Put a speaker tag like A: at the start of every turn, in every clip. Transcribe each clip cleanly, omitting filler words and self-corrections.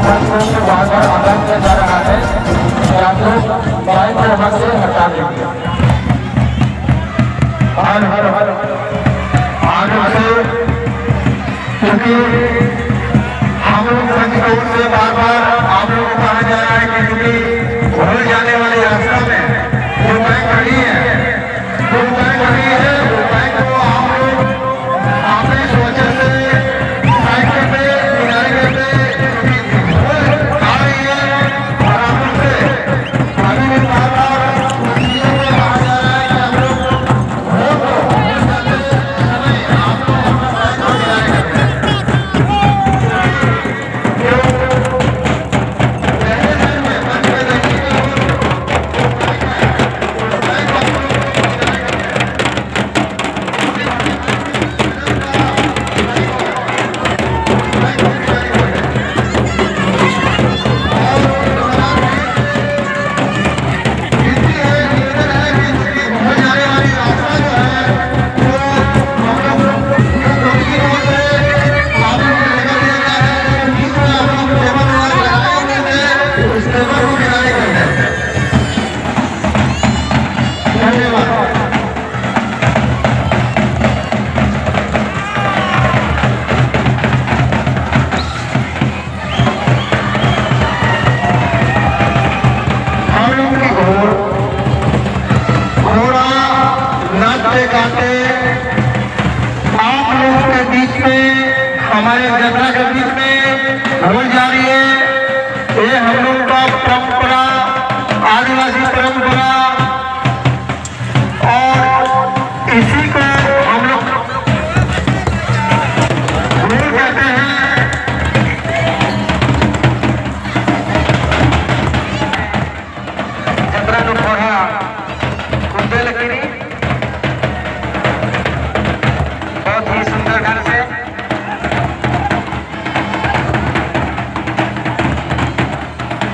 A: संतों से बार बार आग्रह किया जा रहा है कि आप लोग बाइक को वहां से हटा देंगे। हर हर हर आगे से, क्योंकि हम लोग संतों से बार बार आप लोगों को कहा जा रहा है कि क्योंकि भूल जाने वाली रास्ता में जो बाइक खड़ी है, जो बाइक खड़ी है, वो बाइक को आप लोग आपने सोचे से साइकिल पे किनारे पे आ रही है और आप लोग से अभी भी बार बार चीजों को कहा जा रहा है कि आप लोग समय आप लोग अपना बाइक को किनारे करते हैं। आप लोगों के बीच में, हमारे जनता के बीच में भूल जा रही है। ये हम लोग का परंपरा, आदिवासी परंपरा, और इसी को हम लोग भूल कहते हैं। जबरा नुखोरा कुंदेलगिरी बहुत ही सुंदर ढंग से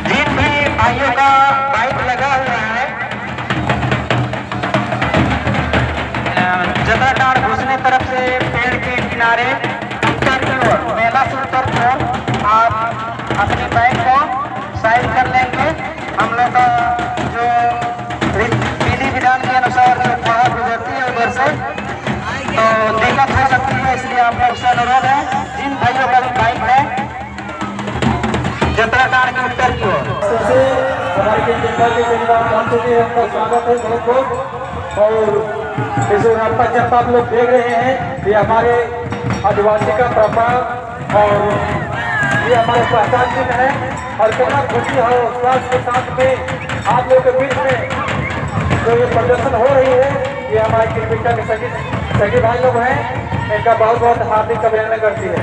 A: जिन भी भाइयों का बाइक लगा हुआ है, जगहटार घुसने तरफ से पेड़ के किनारे उत्तर की ओर, मेला से उत्तर की ओर आप अपनी बाइक को साइड कर लेंगे। हम लोग का जो विधि विधान के अनुसार जो पढ़ा गुजरती है उधर से, तो दिक्कत हो सकती है, इसलिए आप लोग से अनुरोध है जिन भाइयों का भी बाइक है जत्राटार के उत्तर की ओर।
B: हमारे उनका स्वागत है बहुत बहुत। और इस रास्ता जब आप लोग देख रहे हैं, ये हमारे आदिवासी का परंपरा और ये हमारे पहचान चिन्ह है। और कितना खुशी और उत्साह के साथ में आप लोग के बीच में जो ये प्रदर्शन हो रही है, ये हमारे किलोमीटर के सभी भाई लोग हैं, इनका बहुत बहुत हार्दिक अभिनंदन करती है।